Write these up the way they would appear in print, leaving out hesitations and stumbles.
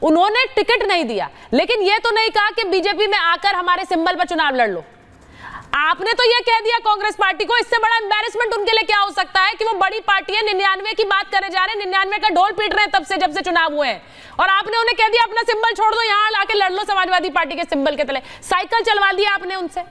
उन्होंने टिकट नहीं दिया, लेकिन ये तो नहीं कहा कि बीजेपी में आकर हमारे सिंबल पर चुनाव लड़ लो। आपने तो ये कह दिया कांग्रेस पार्टी को, इससे बड़ा एम्बैरेसमेंट उनके लिए क्या हो सकता है कि वो बड़ी पार्टी है, 99 की बात करे जा रहे हैं, 99 का ढोल पीट रहे हैं तब से, जब से चुनाव हुए हैं, और आपने उन्हें कह दिया अपना सिंबल छोड़ दो, यहां लाके लड़ लो समाजवादी पार्टी के सिंबल के तले। साइकिल चलवा दिया आपने उनसे।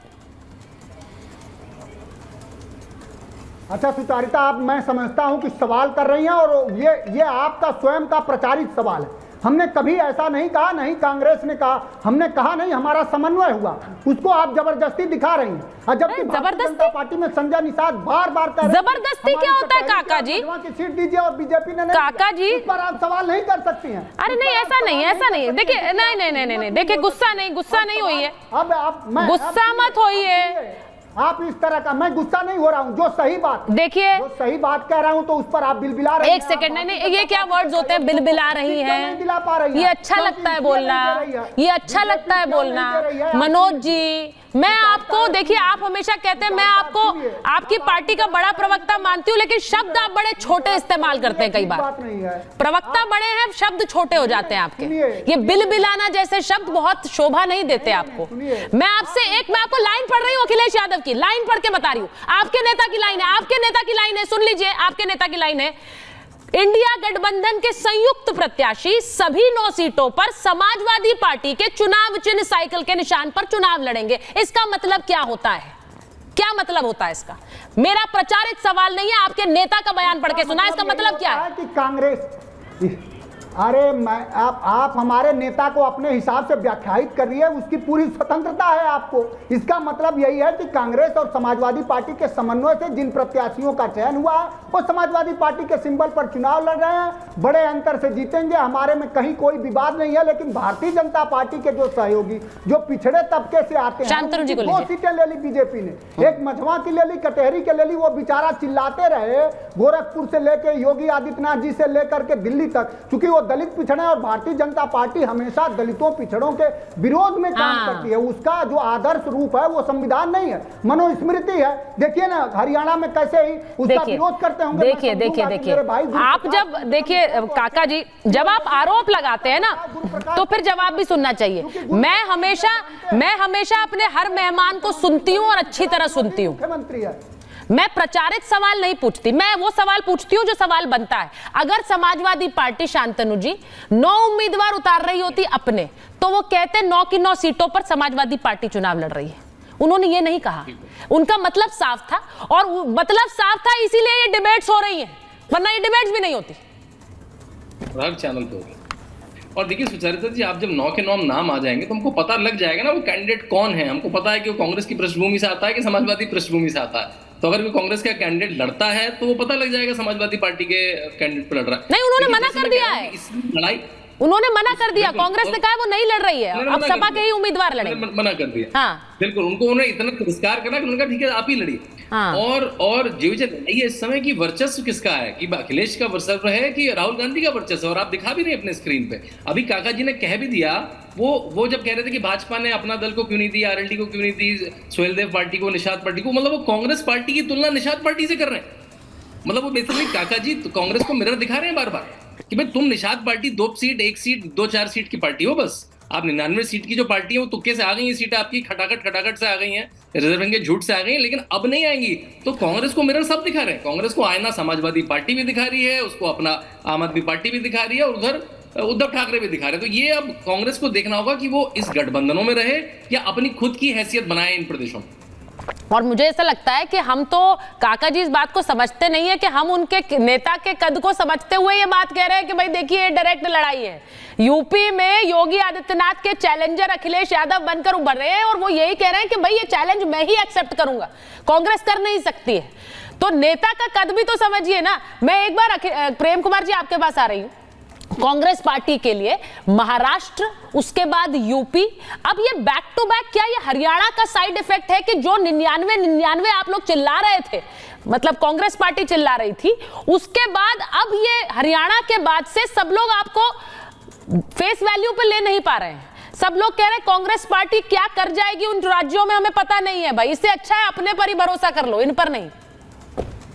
अच्छा सुचारिता, आप, मैं समझता हूं कि सवाल कर रही हैं और ये आपका स्वयं का प्रचारित सवाल है। हमने कभी ऐसा नहीं कहा, नहीं कांग्रेस ने कहा, हमने कहा नहीं, हमारा समन्वय हुआ, उसको आप जबरदस्ती दिखा रही हैं। और जबकि भारतीय जनता पार्टी में संजय निषाद बार बार कह रहे हैं जबरदस्ती क्या होता है काका जी, की सीट दीजिए, और बीजेपी ने काका जी इस पर आप सवाल नहीं कर सकती हैं। अरे नहीं, ऐसा नहीं, ऐसा नहीं, देखिए नहीं, देखिए गुस्सा नहीं हुई है, अब आप गुस्सा मत होइए आप इस तरह का। मैं गुस्सा नहीं हो रहा हूँ, जो सही बात, देखिए जो सही बात कह रहा हूँ तो उस पर आप बिलबिला रहे हैं। एक सेकंड, नहीं, ये क्या वर्ड्स होते हैं, बिलबिला रही हैं, दिला पा रही ये अच्छा लगता है बोलना, ये अच्छा लगता है बोलना। मनोज जी, मैं आपको, देखिए आप हमेशा कहते हैं मैं आपको आपकी पार्टी का बड़ा प्रवक्ता मानती हूँ, लेकिन शब्द आप बड़े छोटे इस्तेमाल करते हैं कई बार। प्रवक्ता बड़े हैं, शब्द छोटे हो जाते हैं आपके। ये बिलबिलाना जैसे शब्द बहुत शोभा नहीं देते आपको। मैं आपको लाइन पढ़ रही हूँ अखिलेश यादव की, लाइन पढ़ के बता रही हूँ। आपके नेता की लाइन है, आपके नेता की लाइन है, सुन लीजिए, आपके नेता की लाइन है, इंडिया गठबंधन के संयुक्त प्रत्याशी सभी 9 सीटों पर समाजवादी पार्टी के चुनाव चिन्ह साइकिल के निशान पर चुनाव लड़ेंगे। इसका मतलब क्या होता है, क्या मतलब होता है इसका? मेरा प्रचारित सवाल नहीं है, आपके नेता का बयान पढ़ के सुना, इसका मतलब क्या है? कि कांग्रेस, अरे आप हमारे नेता को अपने हिसाब से व्याख्यायित कर रही है, उसकी पूरी स्वतंत्रता है आपको। इसका मतलब यही है कि कांग्रेस और समाजवादी पार्टी के समन्वय से जिन प्रत्याशियों का चयन हुआ है वो समाजवादी पार्टी के सिंबल पर चुनाव लड़ रहे हैं, बड़े अंतर से जीतेंगे, हमारे में कहीं कोई विवाद नहीं है। लेकिन भारतीय जनता पार्टी के जो सहयोगी, जो पिछड़े तबके से आते हैं, 2 सीटें ले ली बीजेपी ने, एक मझवा की ले ली, कटहरी के ले ली। वो बेचारा चिल्लाते रहे गोरखपुर से लेकर योगी आदित्यनाथ जी से लेकर के दिल्ली तक, चूंकि वो दलित पिछड़े, और भारतीय जनता पार्टी हमेशा दलितों पिछड़ों के विरोध में काम करती है। उसका जो आदर्श रूप है वो संविधान नहीं है, मनुस्मृति है। देखिए ना हरियाणा में कैसे ही उसका विरोध करते होंगे। देखिए आप जब, देखिए काका जी, जब आप आरोप लगाते हैं ना तो फिर जवाब भी सुनना चाहिए। मैं हमेशा अपने हर मेहमान को सुनती हूँ और अच्छी तरह सुनती हूँ। मुख्यमंत्री है, मैं प्रचारित सवाल नहीं पूछती, मैं वो सवाल पूछती हूँ जो सवाल बनता है। अगर समाजवादी पार्टी, शांतनु जी, 9 उम्मीदवार उतार रही होती अपने, तो वो कहते 9 की 9 सीटों पर समाजवादी पार्टी चुनाव लड़ रही है। उन्होंने ये नहीं कहा, उनका मतलब साफ था, और मतलब साफ था इसीलिए ये डिबेट्स हो रही हैं, वरना ये डिबेट्स भी नहीं होती। हर चैनल पे होगी। और देखिए सुचरिता जी, आप जब 9 के 9 नाम आ जाएंगे तो हमको पता लग जाएगा ना वो कैंडिडेट कौन है। हमको पता है कि वो कांग्रेस की पृष्ठभूमि से आता है कि समाजवादी पृष्ठभूमि से आता है। तो अगर कोई कांग्रेस का कैंडिडेट लड़ता है तो वो पता लग जाएगा समाजवादी पार्टी के कैंडिडेट पर लड़ रहा है। नहीं, उन्होंने मना कर दिया है, लड़ाई उन्होंने मना कर दिया, कांग्रेस ने कहा वो नहीं लड़ रही है, अब सपा के ही उम्मीदवार लड़ेंगे। मना कर दिया, हाँ बिल्कुल। उनको उन्होंने इतना तिरस्कार करा कि उन्होंने कहा ठीक है आप ही लड़िए। हाँ। और जो लड़ाई है इस समय की वर्चस्व किसका है, कि अखिलेश का वर्चस्व है कि राहुल गांधी का वर्चस्व, और आप दिखा भी रहे अपने स्क्रीन पे। अभी काका जी ने कह भी दिया, वो जब कह रहे थे कि भाजपा ने अपना दल को क्यों नहीं दी, आरएलडी को क्यों नहीं दी, सोहेलदेव पार्टी को, निषाद पार्टी को, मतलब वो कांग्रेस पार्टी की तुलना निषाद पार्टी से कर रहे हैं। मतलब वो बेसिकली काका जी तो कांग्रेस को मिरर दिखा रहे हैं बार बार कि भाई तुम Nishad party 2 seat, 1 seat, 2-4 seat की पार्टी हो बस। आप 99 सीट की जो पार्टी है वो तुक्के से आ गई है, सीटें आपकी खटाखट से आ गई हैं, रिजर्वेशन के झूठ से आ गई हैं, लेकिन अब नहीं आएंगी। तो कांग्रेस को मिरर सब दिखा रहे हैं। कांग्रेस को आईना समाजवादी पार्टी भी दिखा रही है, उसको अपना आम आदमी पार्टी भी दिखा रही है, और उधर उद्धव ठाकरे भी दिखा रहे हैं। तो ये अब कांग्रेस को देखना होगा कि वो इस गठबंधनों में रहे या अपनी खुद की हैसियत बनाए इन प्रदेशों में। और मुझे ऐसा लगता है कि हम तो काका जी इस बात को समझते नहीं है कि हम उनके नेता के कद को समझते हुए ये बात कह रहे हैं कि भाई देखिए ये डायरेक्ट लड़ाई है। यूपी में योगी आदित्यनाथ के चैलेंजर अखिलेश यादव बनकर उभर रहे हैं, और वो यही कह रहे हैं कि भाई ये चैलेंज मैं ही एक्सेप्ट करूंगा, कांग्रेस कर नहीं सकती है। तो नेता का कद भी तो समझिए ना। मैं एक बार प्रेम कुमार जी आपके पास आ रही हूँ। कांग्रेस पार्टी के लिए महाराष्ट्र, उसके बाद यूपी, अब ये बैक टू बैक, क्या ये हरियाणा का साइड इफेक्ट है कि जो 99 आप लोग चिल्ला रहे थे, मतलब कांग्रेस पार्टी चिल्ला रही थी, उसके बाद अब ये हरियाणा के बाद से सब लोग आपको फेस वैल्यू पे ले नहीं पा रहे हैं। सब लोग कह रहे हैं कांग्रेस पार्टी क्या कर जाएगी उन राज्यों में हमें पता नहीं है। भाई इससे अच्छा है अपने पर ही भरोसा कर लो, इन पर नहीं।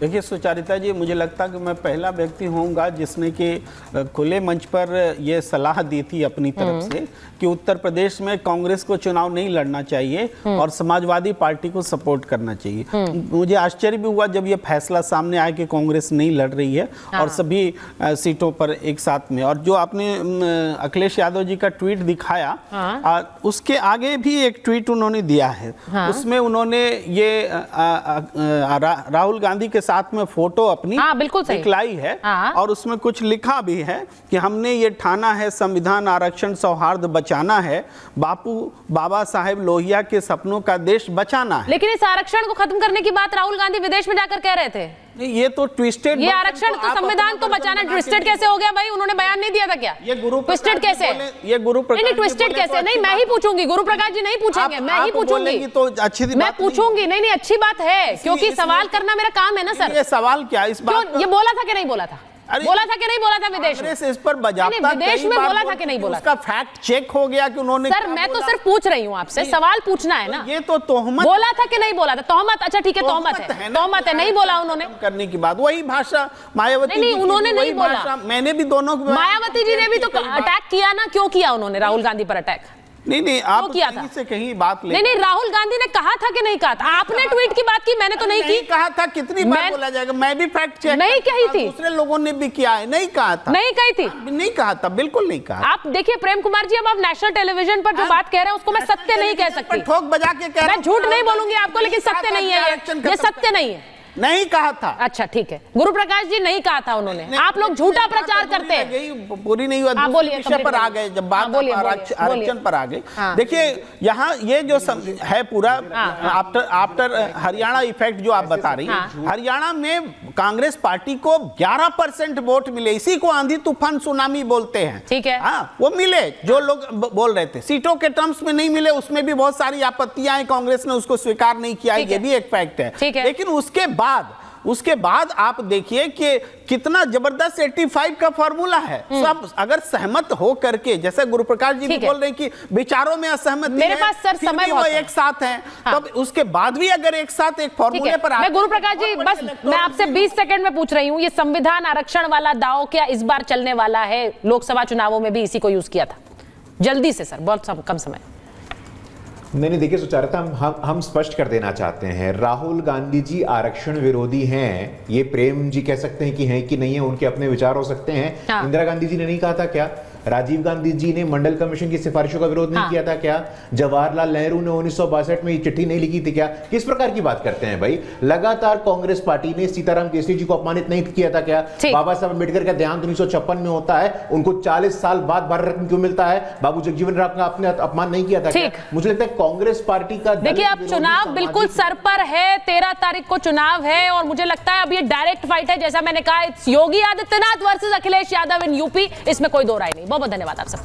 देखिए सुचारिता जी, मुझे लगता है कि मैं पहला व्यक्ति होऊंगा जिसने कि खुले मंच पर ये सलाह दी थी अपनी तरफ से कि उत्तर प्रदेश में कांग्रेस को चुनाव नहीं लड़ना चाहिए और समाजवादी पार्टी को सपोर्ट करना चाहिए। मुझे आश्चर्य भी हुआ जब ये फैसला सामने आया कि कांग्रेस नहीं लड़ रही है और सभी सीटों पर एक साथ में। और जो आपने अखिलेश यादव जी का ट्वीट दिखाया, उसके आगे भी एक ट्वीट उन्होंने दिया है। उसमें उन्होंने ये राहुल गांधी के साथ में फोटो अपनी बिल्कुल सही दिखलाई है और उसमें कुछ लिखा भी है कि हमने ये ठाना है संविधान आरक्षण सौहार्द बचाना है, बाबा साहेब लोहिया के सपनों का देश बचाना है। लेकिन इस आरक्षण को खत्म करने की बात राहुल गांधी विदेश में जाकर कह रहे थे। ये तो ट्विस्टेड, ये आरक्षण तो संविधान तो बचाना, ट्विस्टेड कैसे हो गया भाई? उन्होंने बयान नहीं दिया था क्या? ये गुरु ट्विस्टेड कैसे? ये गुरु प्रकाश नहीं, ट्विस्टेड कैसे? नहीं, मैं ही पूछूंगी, गुरु प्रकाश जी नहीं पूछेंगे, मैं ही पूछूंगी। तो अच्छी बात, मैं पूछूंगी। नहीं, अच्छी बात है, क्योंकि सवाल करना मेरा काम है ना सर। ये सवाल क्या इस बात, ये बोला था कि नहीं बोला था? बोला था कि नहीं बोला था विदेश में? इस पर बजाता विदेश में बोला था कि नहीं बोला? उसका फैक्ट चेक हो गया कि उन्होंने। सर मैं तो सिर्फ पूछ रही हूँ आपसे, सवाल पूछना है ना। ये तो तोहमत, बोला था कि नहीं बोला था? तोहमत, अच्छा ठीक है, तोहमत है, नहीं बोला उन्होंने करने की बात। वही भाषा मायावती, नहीं उन्होंने नहीं बोला। मैंने भी दोनों, मायावती जी ने भी तो अटैक किया ना। क्यों किया उन्होंने राहुल गांधी पर अटैक? नहीं आप कहीं से कहीं बात नहीं, राहुल गांधी ने कहा था कि नहीं कहा था? आपने ट्वीट की बात की, मैंने तो नहीं की। कहा था, कितनी बार बोला जाएगा? मैं भी फैक्ट चेक नहीं कही थी, दूसरे लोगों ने भी किया है। नहीं कहा था, नहीं कही थी, नहीं कहा था, बिल्कुल नहीं कहा। आप देखिए प्रेम कुमार जी, अब आप नेशनल टेलीविजन पर जो बात कह रहे हैं उसको मैं सत्य नहीं कह सकती। ठोक बजा के कह रहा हूं, मैं झूठ नहीं बोलूंगी आपको, लेकिन सत्य नहीं है, ये सत्य नहीं है। नहीं कहा था। अच्छा ठीक है, गुरु प्रकाश जी नहीं कहा था उन्होंने। आप लोग झूठा प्रचार करते हैं। पूरी नहीं हुआ, दूसरे विषय पर आ गए जब बात आरक्षण पर आ गई। देखिए यहाँ ये जो है पूरा आफ्टर हरियाणा इफेक्ट जो आप बता रही हैं, हरियाणा में कांग्रेस पार्टी को 11% वोट मिले। इसी को आंधी तूफान सुनामी बोलते हैं। ठीक है, हाँ वो मिले जो लोग बोल रहे थे। सीटों के टर्म्स में नहीं मिले, उसमें भी बहुत सारी आपत्तियां हैं, कांग्रेस ने उसको स्वीकार नहीं किया, ये भी एक फैक्ट है। लेकिन उसके बाद आप देखिए कि कितना जबरदस्त 85 का फॉर्मूला है। सब अगर सहमत हो करके, जैसे गुरु प्रकाश जी भी बोल रहे हैं कि विचारों में असहमति मेरे पास सर समय वो एक साथ हैं, तब उसके बाद भी अगर एक साथ एक फॉर्मूले पर मैं गुरु प्रकाश जी बस मैं आपसे 20 सेकंड में पूछ रही हूँ, ये संविधान आरक्षण वाला दांव क्या इस बार चलने वाला है? लोकसभा चुनावों में भी इसी को यूज किया था। जल्दी से सर, बहुत कम समय। नहीं देखिए सुचारिता, हम स्पष्ट कर देना चाहते हैं, राहुल गांधी जी आरक्षण विरोधी हैं। ये प्रेम जी कह सकते हैं कि हैं कि नहीं है, उनके अपने विचार हो सकते हैं। इंदिरा गांधी जी ने नहीं कहा था क्या? राजीव गांधी जी ने मंडल कमीशन की सिफारिशों का विरोध नहीं किया था क्या? जवाहरलाल नेहरू ने 1962 में ये चिट्ठी नहीं लिखी थी क्या? किस प्रकार की बात करते हैं भाई? लगातार कांग्रेस पार्टी ने सीताराम केसरी जी को अपमानित नहीं किया था क्या? बाबा साहब अम्बेडकर का देहांत 1956 में होता है, उनको 40 साल बाद भारत रत्न क्यों मिलता है? बाबू जगजीवन राम का आपने अपमान नहीं किया था क्या? मुझे लगता है कांग्रेस पार्टी का, देखिए अब चुनाव बिल्कुल सर पर है, 13 तारीख को चुनाव है और मुझे लगता है अब ये डायरेक्ट फाइट है। जैसा मैंने कहा, Yogi Adityanath versus Akhilesh Yadav in UP, इसमें कोई दो राय नहीं। बहुत बहुत धन्यवाद आप सब।